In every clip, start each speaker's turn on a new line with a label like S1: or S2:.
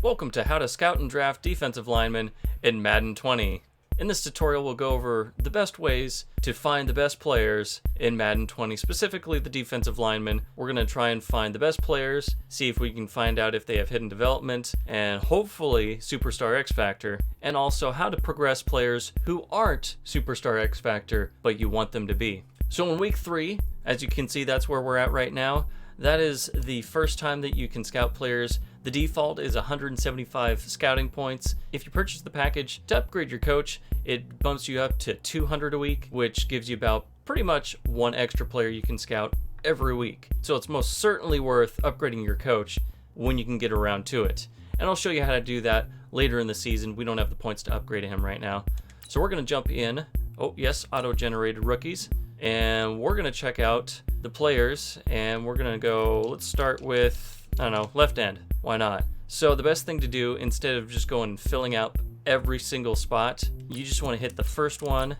S1: Welcome to How to Scout and Draft Defensive Linemen in Madden 20. In this tutorial, we'll go over the best ways to find the best players in Madden 20, specifically the defensive linemen. We're going to try and find the best players, see if we can find out if they have hidden development, and hopefully Superstar X Factor, and also how to progress players who aren't Superstar X Factor, but you want them to be. So in week 3, as you can see, that's where we're at right now. That is the first time that you can scout players. The default is 175 scouting points. If you purchase the package to upgrade your coach, it bumps you up to 200 a week, which gives you about pretty much one extra player you can scout every week. So it's most certainly worth upgrading your coach when you can get around to it. And I'll show you how to do that later in the season. We don't have the points to upgrade him right now. So we're going to jump in. Oh yes, auto-generated rookies. And we're going to check out the players, and we're going to go, let's start with, I don't know, left end. Why not? So the best thing to do, instead of just going and filling out every single spot, you just want to hit the first one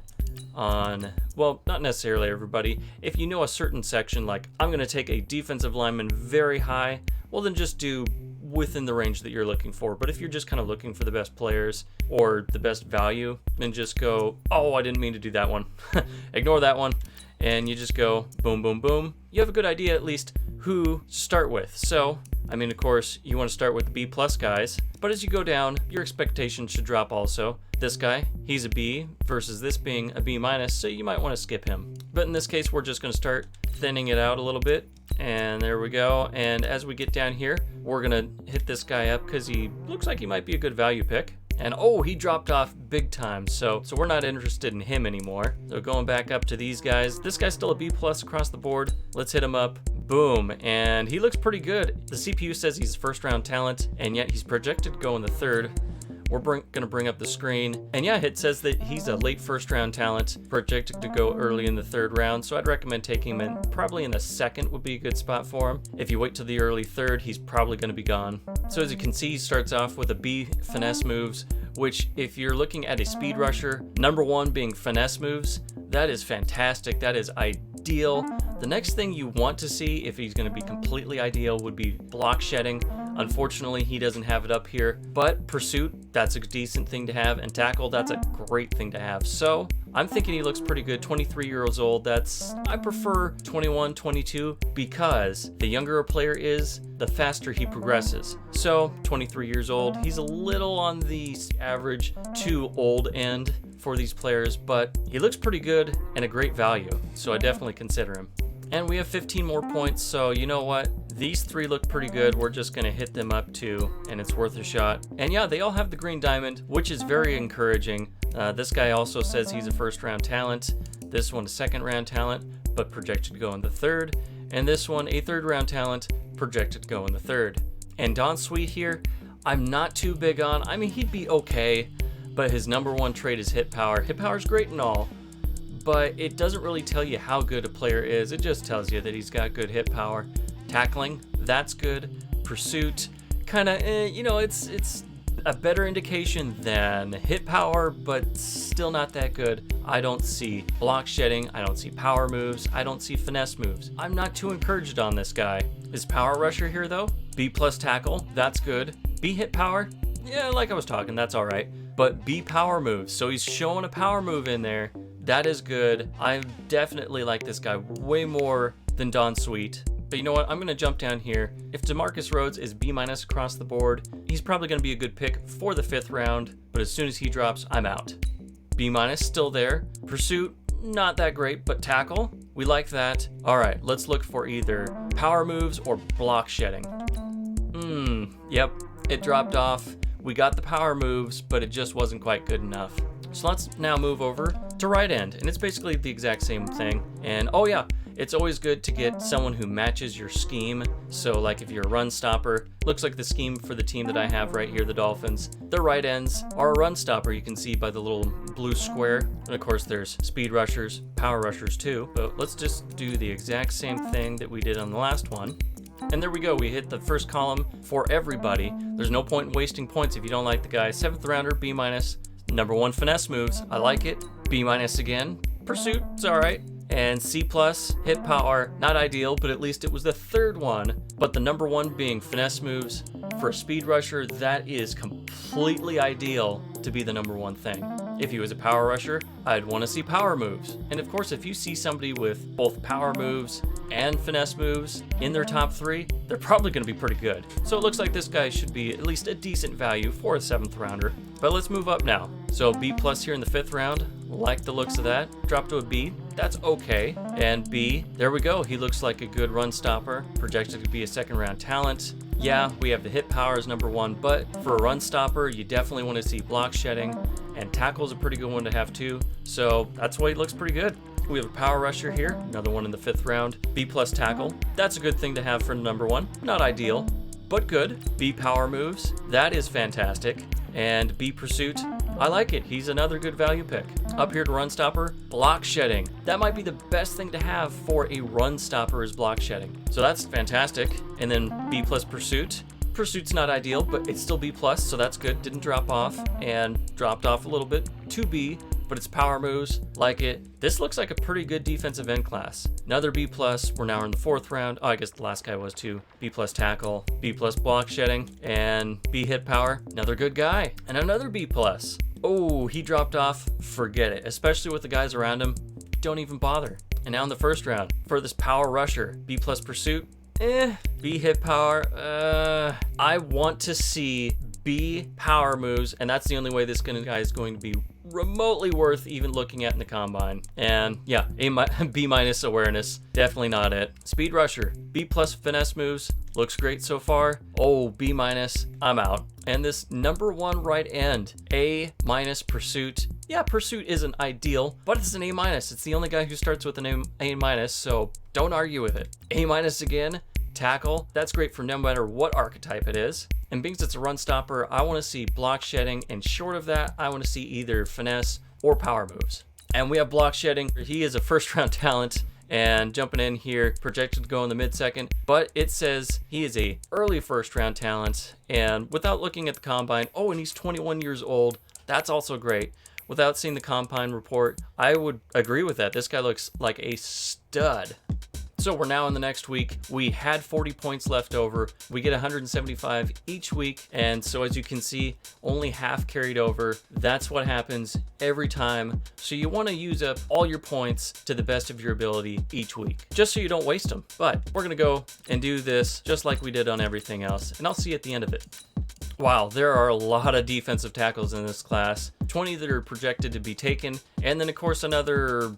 S1: on, well, not necessarily everybody. If you know a certain section, like I'm going to take a defensive lineman very high, well then just do within the range that you're looking for. But if you're just kind of looking for the best players or the best value, then just go, oh, I didn't mean to do that one. Ignore that one. And you just go boom, boom, boom. You have a good idea at least who to start with. So, I mean, of course, you want to start with the B plus guys, but as you go down, your expectations should drop also. This guy, he's a B versus this being a B minus, so you might want to skip him. But in this case, we're just going to start thinning it out a little bit. And there we go. And as we get down here, we're going to hit this guy up because he looks like he might be a good value pick. And oh, he dropped off big time, so we're not interested in him anymore. So going back up to these guys, this guy's still a B plus across the board. Let's hit him up. Boom, and he looks pretty good. The CPU says he's first round talent, and yet he's projected to go in the third. We're gonna bring up the screen, and yeah, it says that he's a late first round talent, projected to go early in the third round, so I'd recommend taking him in, probably in the second would be a good spot for him. If you wait till the early third, he's probably gonna be gone. So as you can see, he starts off with a B finesse moves, which if you're looking at a speed rusher, number one being finesse moves, that is fantastic, that is ideal. The next thing you want to see, if he's going to be completely ideal, would be block shedding. Unfortunately, he doesn't have it up here, but pursuit, that's a decent thing to have, and tackle, that's a great thing to have. So I'm thinking he looks pretty good. 23 years old. I prefer 21, 22, because the younger a player is, the faster he progresses. So 23 years old, he's a little on the average to old end for these players, but he looks pretty good and a great value, so I definitely consider him. And we have 15 more points, so you know what? These three look pretty good. We're just gonna hit them up too, and it's worth a shot. And yeah, they all have the green diamond, which is very encouraging. This guy also says he's a first round talent. This one a second round talent, but projected to go in the third. And this one a third round talent, projected to go in the third. And Don Sweet here, I'm not too big on. I mean, he'd be okay, but his number one trait is hit power. Hit power is great and all, but it doesn't really tell you how good a player is. It just tells you that he's got good hit power. Tackling, that's good. Pursuit, kind of, it's a better indication than hit power, but still not that good. I don't see block shedding. I don't see power moves. I don't see finesse moves. I'm not too encouraged on this guy. His power rusher here, though, B plus tackle, that's good. B hit power, yeah, like I was talking, that's all right. But B power moves, so he's showing a power move in there. That is good. I definitely like this guy way more than Don Sweet. But you know what? I'm going to jump down here. If DeMarcus Rhodes is B minus across the board, he's probably going to be a good pick for the 5th round. But as soon as he drops, I'm out. B minus still there. Pursuit, not that great, but tackle, we like that. All right, let's look for either power moves or block shedding. Yep, it dropped off. We got the power moves, but it just wasn't quite good enough. So let's now move over to right end, and it's basically the exact same thing. And oh yeah, it's always good to get someone who matches your scheme. So like if you're a run stopper, looks like the scheme for the team that I have right here, the Dolphins, their right ends are a run stopper. You can see by the little blue square. And of course there's speed rushers, power rushers too. But let's just do the exact same thing that we did on the last one. And there we go, we hit the first column for everybody. There's no point in wasting points if you don't like the guy. 7th rounder, B minus. Number one finesse moves, I like it. B minus again. Pursuit, it's all right. And C plus, hit power, not ideal, but at least it was the third one. But the number one being finesse moves, for a speed rusher, that is completely ideal to be the number one thing. If he was a power rusher, I'd want to see power moves. And of course, if you see somebody with both power moves and finesse moves in their top 3, they're probably going to be pretty good. So it looks like this guy should be at least a decent value for a 7th rounder. But let's move up now. So B plus here in the 5th round. Like the looks of that. Drop to a B. That's okay. And B, there we go. He looks like a good run stopper. Projected to be a 2nd round talent. Yeah, we have the hit power as number 1, but for a run stopper, you definitely want to see block shedding, and tackle's a pretty good one to have too. So that's why he looks pretty good. We have a power rusher here, another one in the 5th round. B plus tackle. That's a good thing to have for number 1. Not ideal, but good. B power moves. That is fantastic. And B pursuit. I like it. He's another good value pick. Up here to run stopper, block shedding. That might be the best thing to have for a run stopper is block shedding. So that's fantastic. And then B plus pursuit. Pursuit's not ideal, but it's still B plus, so that's good. Didn't drop off and dropped off a little bit to B, but it's power moves. Like it. This looks like a pretty good defensive end class. Another B plus. We're now in the 4th round. Oh, I guess the last guy was too. B plus tackle, B plus block shedding, and B hit power. Another good guy. And another B plus. Oh, he dropped off. Forget it. Especially with the guys around him. Don't even bother. And now in the 1st round, for this power rusher, B plus pursuit. B hit power. I want to see B power moves, and that's the only way this guy is going to be remotely worth even looking at in the combine. And yeah, B minus awareness, definitely not it. Speed rusher, B plus finesse moves, looks great so far. Oh, B minus, I'm out. And this number 1 right end, A minus pursuit. Yeah, pursuit isn't ideal, but it's an A minus. It's the only guy who starts with an A minus, so don't argue with it. A minus again. Tackle, that's great for no matter what archetype it is. And being it's a run stopper, I want to see block shedding, and short of that, I want to see either finesse or power moves. And we have block shedding. He is a 1st round talent, and jumping in here, projected to go in the mid-2nd, but it says he is a early 1st round talent, and without looking at the combine, oh, and he's 21 years old, that's also great. Without seeing the combine report, I would agree with that. This guy looks like a stud. So we're now in the next week. We had 40 points left over. We get 175 each week. And so as you can see, only half carried over. That's what happens every time. So you want to use up all your points to the best of your ability each week, just so you don't waste them. But we're going to go and do this just like we did on everything else. And I'll see you at the end of it. Wow, there are a lot of defensive tackles in this class. 20 that are projected to be taken. And then of course another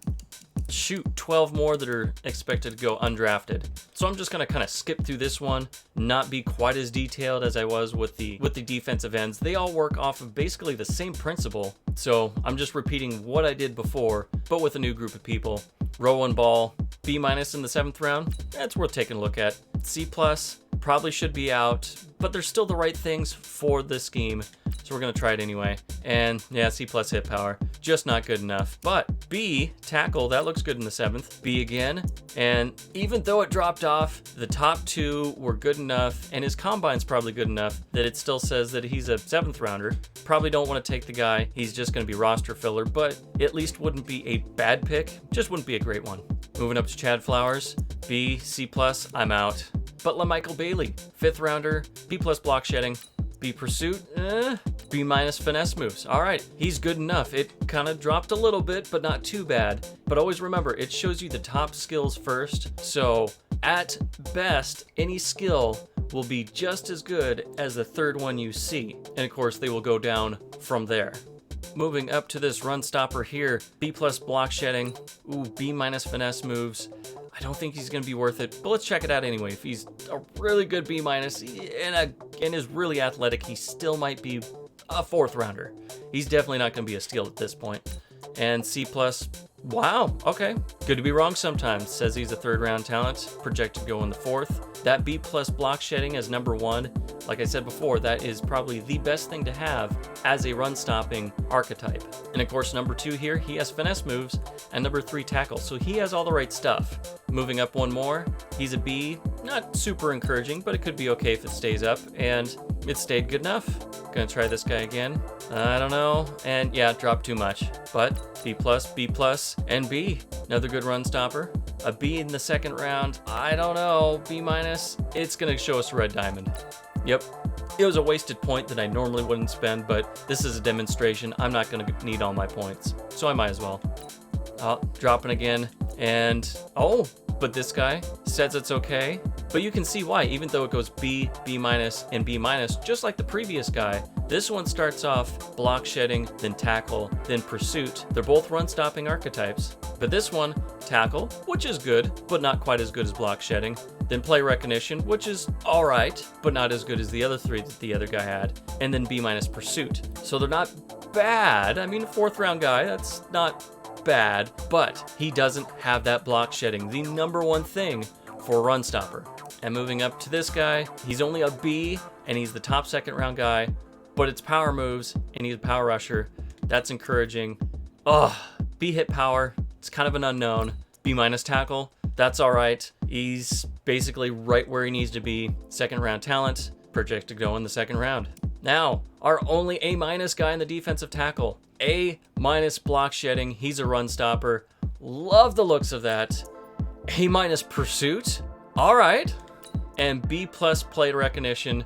S1: 12 more that are expected to go undrafted. So I'm just going to kind of skip through this one, not be quite as detailed as I was with the defensive ends. They all work off of basically the same principle. So I'm just repeating what I did before, but with a new group of people. Row 1 ball, B minus in the 7th round. That's worth taking a look at. C plus probably should be out, but they're still the right things for the scheme. So we're going to try it anyway. And yeah, C plus hit power, just not good enough. But B, tackle, that looks good in the 7th. B again. And even though it dropped off, the top 2 were good enough, and his combine's probably good enough that it still says that he's a 7th rounder. Probably don't want to take the guy. He's just going to be roster filler, but at least wouldn't be a bad pick. Just wouldn't be a great one. Moving up to Chad Flowers. B, C plus, I'm out. But LaMichael Bailey, 5th rounder, B plus block shedding, B pursuit, B minus finesse moves. All right, he's good enough. It kind of dropped a little bit, but not too bad. But always remember, it shows you the top skills first. So at best, any skill will be just as good as the 3rd one you see. And of course, they will go down from there. Moving up to this run stopper here, B plus block shedding, B minus finesse moves. I don't think he's going to be worth it, but let's check it out anyway. If he's a really good B minus and is really athletic, he still might be a 4th rounder. He's definitely not going to be a steal at this point. And C plus, wow, okay. Good to be wrong sometimes. Says he's a 3rd round talent, projected to go in the 4th. That B plus block shedding as number 1. Like I said before, that is probably the best thing to have as a run stopping archetype. And of course, number 2 here, he has finesse moves, and number 3 tackle. So he has all the right stuff. Moving up 1 more, he's a B, not super encouraging, but it could be okay if it stays up, and it stayed good enough. Gonna try this guy again. I don't know, and yeah, dropped too much. But B plus, and B. Another good run stopper. A B in the 2nd round, I don't know, B minus. It's gonna show us a red diamond. Yep, It was a wasted point that I normally wouldn't spend, but this is a demonstration. I'm not going to need all my points, so I might as well. Dropping again, and but this guy says it's okay. But you can see why, even though it goes B, B-, and B-, just like the previous guy. This one starts off block shedding, then tackle, then pursuit. They're both run-stopping archetypes. But this one, tackle, which is good, but not quite as good as block shedding. Then play recognition, which is alright, but not as good as the other three that the other guy had. And then B- pursuit. So they're not bad. I mean, 4th round guy, that's not bad, but he doesn't have that block shedding, the number one thing for a run stopper. And moving up to this guy, he's only a B, and he's the top 2nd round guy, but it's power moves, and he's a power rusher. That's encouraging. B hit power, it's kind of an unknown. B- tackle, that's alright. He's basically right where he needs to be. 2nd round talent, projected to go in the 2nd round. Now, our only A- guy in the defensive tackle. A- block shedding, he's a run stopper. Love the looks of that. A- pursuit, alright. And B+ play recognition.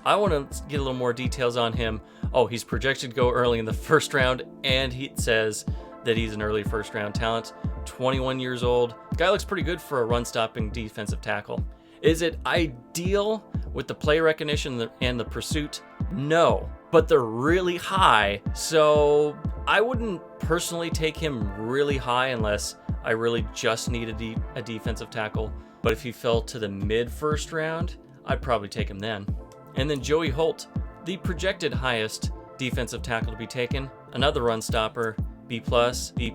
S1: I want to get a little more details on him. He's projected to go early in the 1st round, and he says that he's an early 1st round talent. 21 years old. Guy looks pretty good for a run-stopping defensive tackle. Is it ideal with the play recognition and the pursuit? No, but they're really high, so I wouldn't personally take him really high unless I really just need a defensive tackle. But if he fell to the mid-1st round, I'd probably take him then. And then Joey Holt, the projected highest defensive tackle to be taken, another run stopper, B+, B+,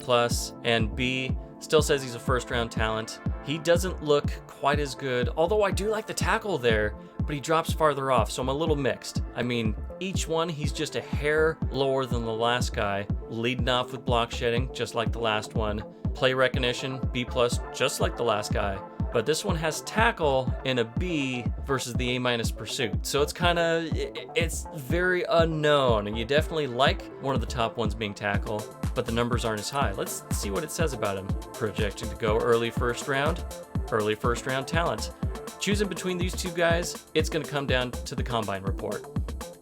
S1: and B. Still says he's a 1st round talent. He doesn't look quite as good, although I do like the tackle there, but he drops farther off, so I'm a little mixed. I mean, each one, he's just a hair lower than the last guy, leading off with block shedding, just like the last one. Play recognition, B+, just like the last guy. But this one has tackle and a B versus the A- pursuit. So it's very unknown, and you definitely like one of the top ones being tackle, but the numbers aren't as high. Let's see what it says about him. Projected to go early 1st round talent. Choosing between these two guys, it's going to come down to the combine report.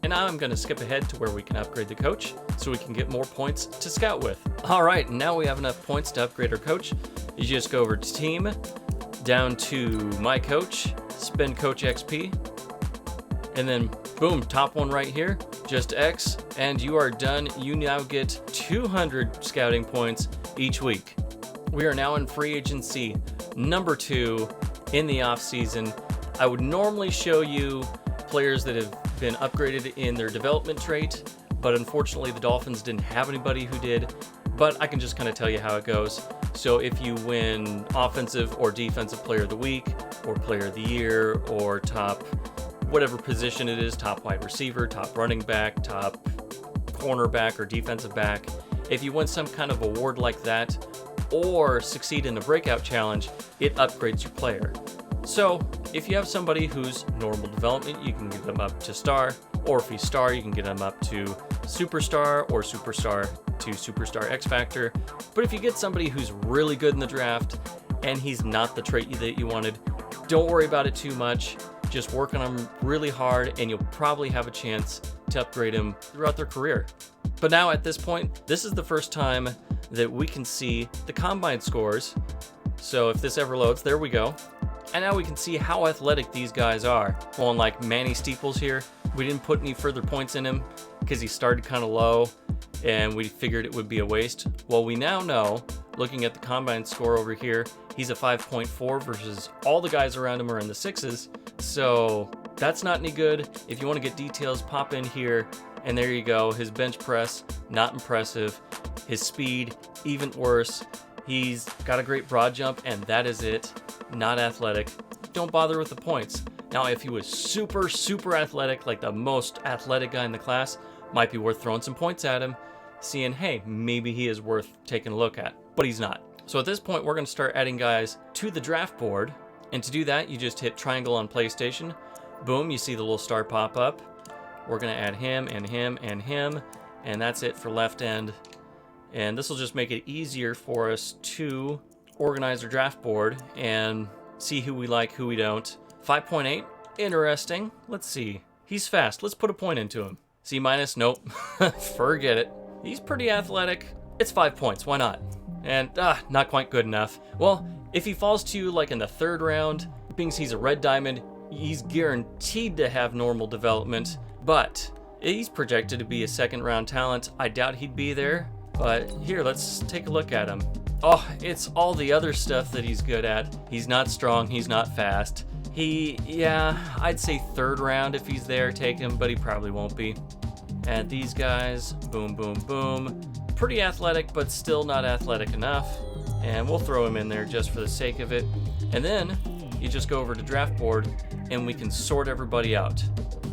S1: And now I'm going to skip ahead to where we can upgrade the coach so we can get more points to scout with. All right, now we have enough points to upgrade our coach. You just go over to team, down to my coach, spend coach XP, and then boom, top one right here, just X, and you are done. You now get 200 scouting points each week. We are now in free agency number 2 in the off season. I would normally show you players that have been upgraded in their development trait, but unfortunately the Dolphins didn't have anybody who did. But I can just kind of tell you how it goes. So if you win offensive or defensive player of the week, or player of the year, or top whatever position it is, top wide receiver, top running back, top cornerback or defensive back, if you win some kind of award like that, or succeed in a breakout challenge, it upgrades your player. So if you have somebody who's normal development, you can get them up to star, or if he's star, you can get them up to superstar, or superstar to superstar X Factor. But if you get somebody who's really good in the draft and he's not the trait that you wanted, don't worry about it too much. Just work on them really hard and you'll probably have a chance to upgrade them throughout their career. But now at this point, this is the first time that we can see the combine scores. So if this ever loads, there we go. And now we can see how athletic these guys are. Well, unlike Manny Steeples here, we didn't put any further points in him because he started kind of low and we figured it would be a waste. Well, we now know, looking at the combine score over here, he's a 5.4 versus all the guys around him are in the 6s. So that's not any good. If you want to get details, pop in here and there you go. His bench press, not impressive. His speed, even worse. He's got a great broad jump and that is it. Not athletic. Don't bother with the points. Now, if he was super athletic, like the most athletic guy in the class, might be worth throwing some points at him, seeing, hey, maybe he is worth taking a look at, but he's not. So at this point, we're going to start adding guys to the draft board. And to do that, you just hit triangle on PlayStation. Boom, you see the little star pop up. We're going to add him and him and him. And that's it for left end. And this will just make it easier for us to organize our draft board and see who we like, who we don't. 5.8, interesting. Let's see. He's fast. Let's put a point into him. C-? Nope. Forget it. He's pretty athletic. It's 5 points. Why not? And, not quite good enough. Well, if he falls to you like in the 3rd round, being he's a red diamond, he's guaranteed to have normal development, but he's projected to be a 2nd round talent. I doubt he'd be there, but here, let's take a look at him. Oh, it's all the other stuff that he's good at. He's not strong, he's not fast. I'd say 3rd round if he's there, take him, but he probably won't be. And these guys, boom, boom, boom. Pretty athletic, but still not athletic enough. And we'll throw him in there just for the sake of it. And then you just go over to draft board and we can sort everybody out.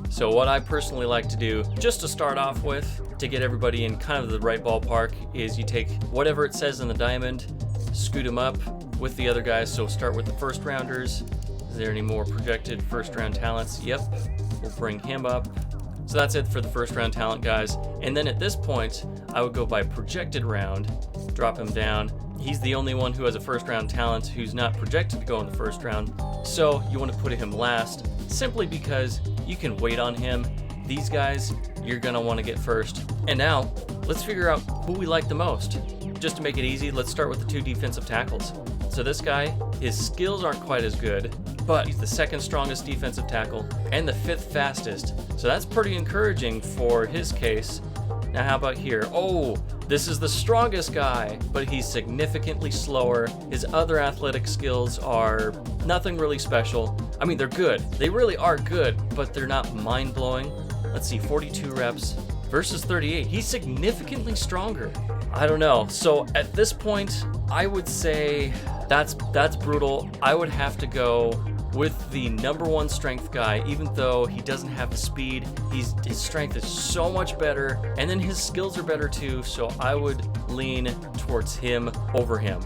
S1: So what I personally like to do, just to start off with, to get everybody in kind of the right ballpark, is you take whatever it says in the diamond, scoot them up with the other guys. So start with the 1st rounders. Is there any more projected 1st round talents? Yep, we'll bring him up. So that's it for the 1st round talent guys. And then at this point, I would go by projected round, drop him down. He's the only one who has a 1st round talent who's not projected to go in the 1st round. So you want to put him last, simply because you can wait on him. These guys, you're gonna want to get first. And now, let's figure out who we like the most. Just to make it easy, let's start with the 2 defensive tackles. So this guy, his skills aren't quite as good, but he's the 2nd strongest defensive tackle and the 5th fastest. So that's pretty encouraging for his case. Now how about here? Oh, this is the strongest guy, but he's significantly slower. His other athletic skills are nothing really special. I mean, they're good. They really are good, but they're not mind-blowing. Let's see, 42 reps versus 38. He's significantly stronger. I don't know. So at this point, I would say that's brutal. I would have to go with the number 1 strength guy, even though he doesn't have the speed. His strength is so much better, and then his skills are better too, so I would lean towards him over him.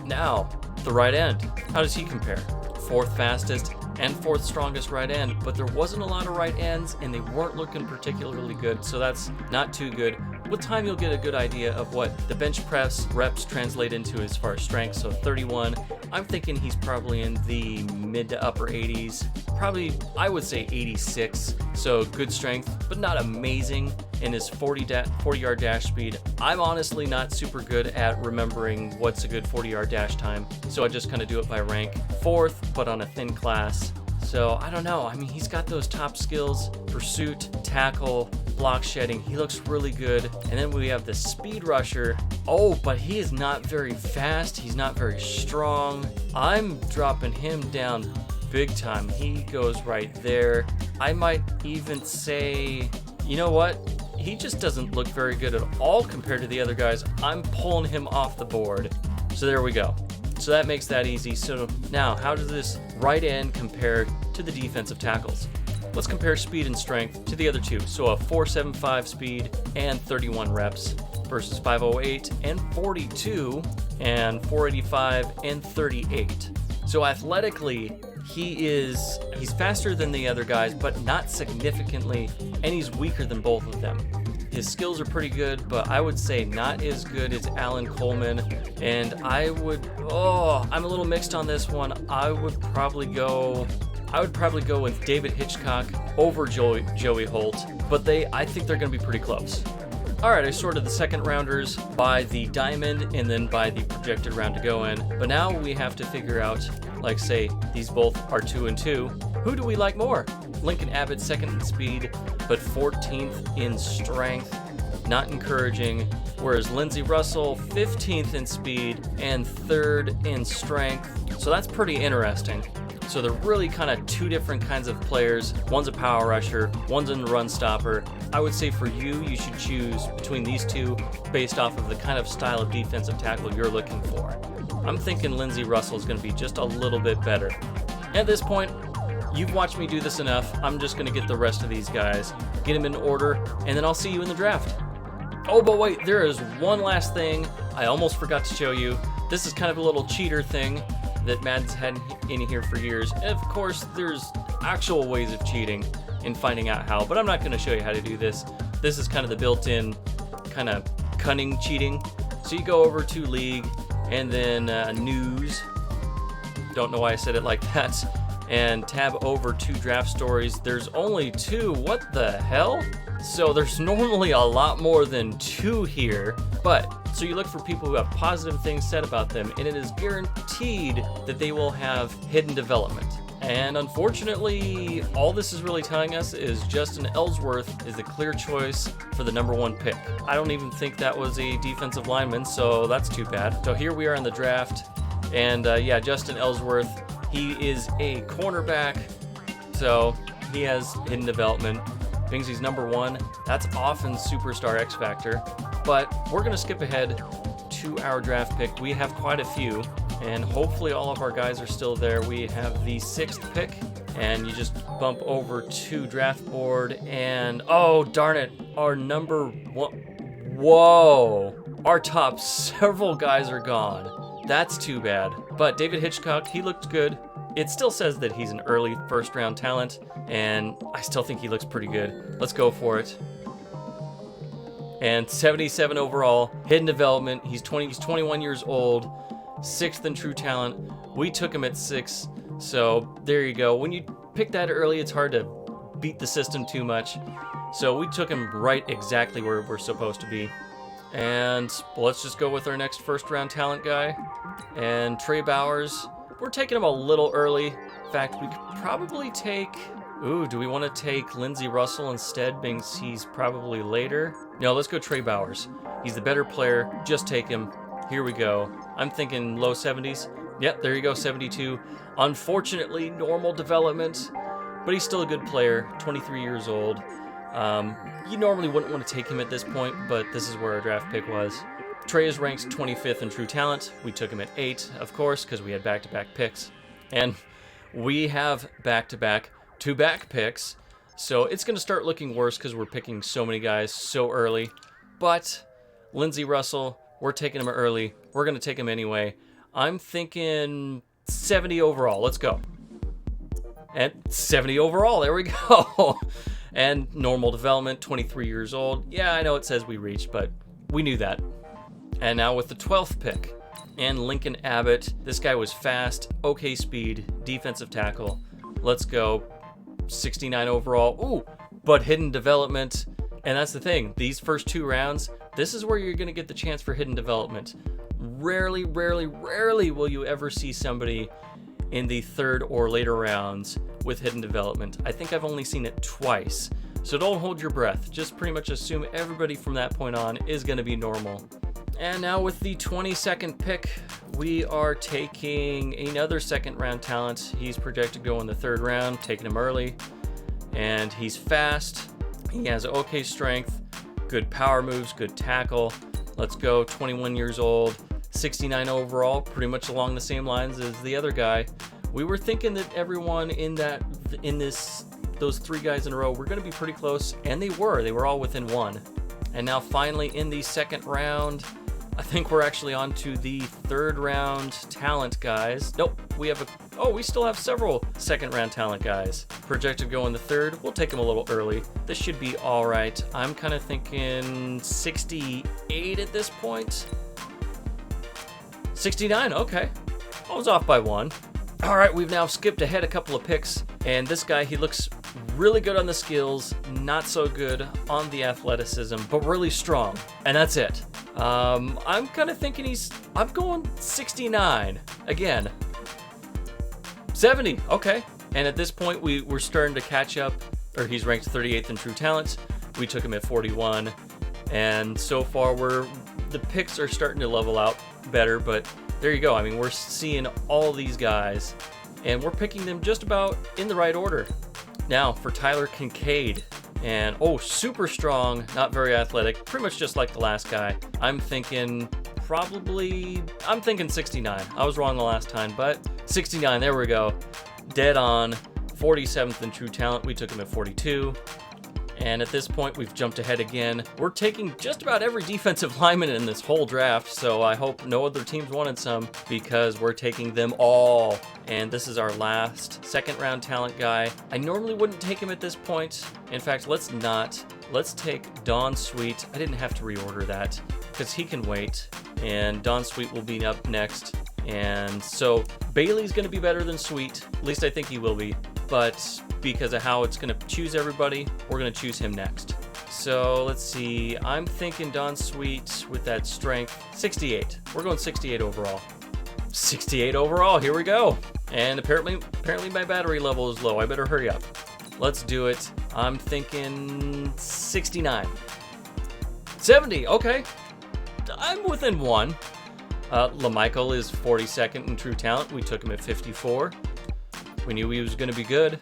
S1: Now, the right end. How does he compare? 4th fastest and 4th strongest right end, but there wasn't a lot of right ends, and they weren't looking particularly good, so that's not too good. With time, you'll get a good idea of what the bench press reps translate into as far as strength. So 31, I'm thinking he's probably in the mid to upper 80s. Probably, I would say 86. So good strength, but not amazing. In his 40-yard dash speed, I'm honestly not super good at remembering what's a good 40-yard dash time. So I just kind of do it by rank. 4th, but on a thin class. So I don't know. I mean, he's got those top skills: pursuit, tackle, block shedding. He looks really good. And then we have the speed rusher. Oh, but he is not very fast. He's not very strong. I'm dropping him down big time. He goes right there. I might even say, you know what? He just doesn't look very good at all compared to the other guys. I'm pulling him off the board. So there we go. So that makes that easy. So now, how does this right end compare to the defensive tackles? Let's compare speed and strength to the other two. So a 4.75 speed and 31 reps versus 5.08 and 42 and 4.85 and 38. So athletically, he's faster than the other guys, but not significantly, and he's weaker than both of them. His skills are pretty good, but I would say not as good as Alan Coleman. And I'm a little mixed on this one. I would probably go with David Hitchcock over Joey Holt, but I think they're going to be pretty close. All right, I sorted the second rounders by the diamond and then by the projected round to go in. But now we have to figure out, like say, these both are 2 and 2. Who do we like more? Lincoln Abbott, second in speed, but 14th in strength. Not encouraging. Whereas Lindsey Russell, 15th in speed and 3rd in strength. So that's pretty interesting. So they're really kind of two different kinds of players. One's a power rusher, one's a run stopper. I would say for you should choose between these two based off of the kind of style of defensive tackle you're looking for. I'm thinking Lindsey Russell is going to be just a little bit better. At this point, you've watched me do this enough. I'm just going to get the rest of these guys, get them in order, and then I'll see you in the draft. Oh, but wait, there is one last thing I almost forgot to show you. This is kind of a little cheater thing that Madden's had in here for years. And of course, there's actual ways of cheating and finding out how, but I'm not going to show you how to do this. This is kind of the built-in kind of cunning cheating. So you go over to League and then News. Don't know why I said it like that. and tab over to draft stories, there's only 2. What the hell? So there's normally a lot more than 2 here, but so you look for people who have positive things said about them, and it is guaranteed that they will have hidden development. And unfortunately, all this is really telling us is Justin Ellsworth is the clear choice for the number 1 pick. I don't even think that was a defensive lineman, so that's too bad. So here we are in the draft, and yeah, Justin Ellsworth, he is a cornerback, so he has hidden development. Means he's number 1. That's often superstar X Factor, but we're gonna skip ahead to our draft pick. We have quite a few, and hopefully all of our guys are still there. We have the 6th pick, and you just bump over to draft board, and oh darn it, our number 1. Whoa, our top several guys are gone. That's too bad. But David Hitchcock, he looked good. It still says that he's an early first-round talent, and I still think he looks pretty good. Let's go for it. And 77 overall, hidden development. He's 21 years old, 6th in true talent. We took him at 6, so there you go. When you pick that early, it's hard to beat the system too much. So we took him right exactly where we're supposed to be. And let's just go with our next first-round talent guy. And Trey Bowers. We're taking him a little early. In fact, we could probably take... Ooh, do we want to take Lindsey Russell instead, being he's probably later? No, let's go Trey Bowers. He's the better player. Just take him. Here we go. I'm thinking low 70s. Yep, there you go, 72. Unfortunately, normal development, but he's still a good player, 23 years old. You normally wouldn't want to take him at this point, but this is where our draft pick was. Trey is ranked 25th in true talent. We took him at 8, of course, because we had back-to-back picks. And we have back-to-back picks, so it's going to start looking worse because we're picking so many guys so early. But Lindsey Russell, we're taking him early. We're going to take him anyway. I'm thinking 70 overall. Let's go. And 70 overall. There we go. And normal development, 23 years old. Yeah, I know it says we reached, but we knew that. And now with the 12th pick, and Lincoln Abbott. This guy was fast, okay speed, defensive tackle. Let's go. 69 overall. Ooh, but hidden development. And that's the thing. These first 2 rounds, this is where you're going to get the chance for hidden development. Rarely will you ever see somebody in the 3rd or later rounds with hidden development. I think I've only seen it twice. So don't hold your breath. Just pretty much assume everybody from that point on is going to be normal. And now with the 22nd pick, we are taking another 2nd round talent. He's projected to go in the 3rd round, taking him early. And he's fast. He has okay strength, good power moves, good tackle. Let's go, 21 years old, 69 overall, pretty much along the same lines as the other guy. We were thinking that everyone in those 3 guys in a row were going to be pretty close, and they were all within 1. And now finally in the 2nd round, I think we're actually on to the 3rd round talent guys. Nope, we still have several 2nd round talent guys. Projected to go in the 3rd. We'll take them a little early. This should be all right. I'm kind of thinking 68 at this point. 69, okay. I was off by 1. All right, we've now skipped ahead a couple of picks, and this guy, he looks really good on the skills, not so good on the athleticism, but really strong, and that's it. I'm kind of thinking I'm going 69 again. 70, okay. And at this point, we're starting to catch up, or he's ranked 38th in true talent. We took him at 41, and so far the picks are starting to level out better, but there you go. I mean, we're seeing all these guys, and we're picking them just about in the right order. Now for Tyler Kincaid, and super strong, not very athletic, pretty much just like the last guy. I'm thinking 69. I was wrong the last time, but 69, there we go. Dead on. 47th in true talent. We took him at 42. And at this point, we've jumped ahead again. We're taking just about every defensive lineman in this whole draft, so I hope no other teams wanted some, because we're taking them all. And this is our last 2nd round talent guy. I normally wouldn't take him at this point. In fact, let's not. Let's take Don Sweet. I didn't have to reorder that, because he can wait. And Don Sweet will be up next. And so Bailey's going to be better than Sweet. At least I think he will be. But because of how it's going to choose everybody, we're going to choose him next. So let's see. I'm thinking Don Sweet with that strength. 68. We're going 68 overall. 68 overall. Here we go. And apparently my battery level is low. I better hurry up. Let's do it. I'm thinking 69. 70. Okay. I'm within one. LaMichael is 42nd in true talent. We took him at 54. We knew he was going to be good.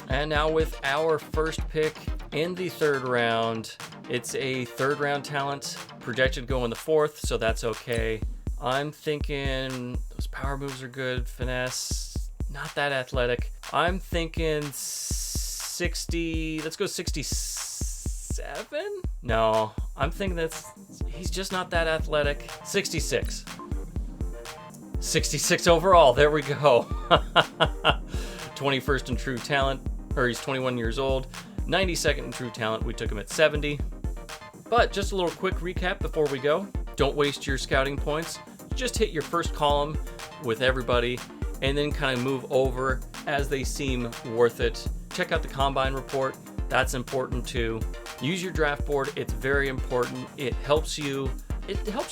S1: And now with our first pick in the third round, it's a third round talent. Projected to go in the fourth, so that's okay. I'm thinking those power moves are good. Finesse, not that athletic. I'm thinking 60. Let's go 67? No, I'm thinking he's just not that athletic. 66. 66 overall. There we go. 21st in true talent, or he's 21 years old. 92nd in true talent. We took him at 70. But just a little quick recap before we go. Don't waste your scouting points. Just hit your first column with everybody and then kind of move over as they seem worth it. Check out the combine report. That's important too. Use your draft board. It's very important. It helps you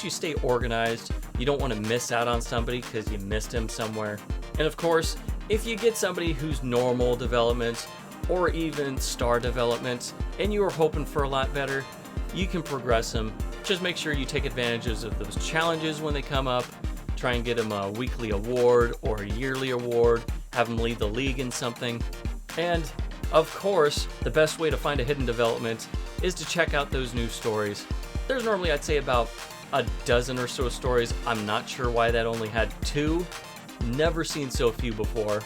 S1: stay organized. You don't want to miss out on somebody because you missed him somewhere. And of course, if you get somebody who's normal development or even star development and you are hoping for a lot better, you can progress them. Just make sure you take advantages of those challenges when they come up. Try and get them a weekly award or a yearly award. Have them lead the league in something. And of course, the best way to find a hidden development is to check out those news stories. There's normally, I'd say, about a dozen or so stories. I'm not sure why that only had 2. Never seen so few before.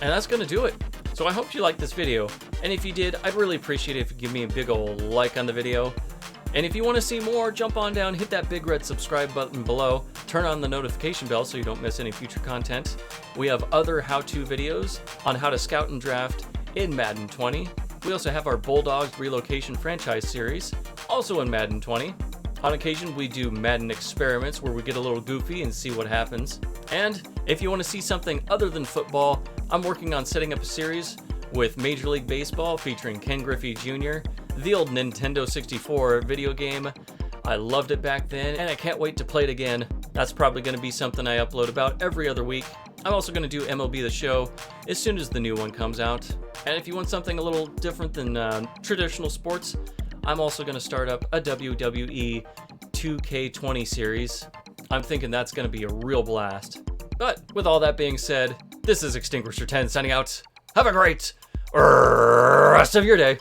S1: And that's going to do it. So I hope you liked this video. And if you did, I'd really appreciate it if you give me a big ol' like on the video. And if you want to see more, jump on down, hit that big red subscribe button below, turn on the notification bell so you don't miss any future content. We have other how-to videos on how to scout and draft in Madden 20. We also have our Bulldogs Relocation Franchise Series, also in Madden 20. On occasion, we do Madden experiments where we get a little goofy and see what happens. And if you want to see something other than football, I'm working on setting up a series with Major League Baseball featuring Ken Griffey Jr., the old Nintendo 64 video game. I loved it back then, and I can't wait to play it again. That's probably going to be something I upload about every other week. I'm also going to do MLB The Show as soon as the new one comes out. And if you want something a little different than traditional sports, I'm also going to start up a WWE 2K20 series. I'm thinking that's going to be a real blast. But with all that being said, this is Extinguisher 10 signing out. Have a great rest of your day.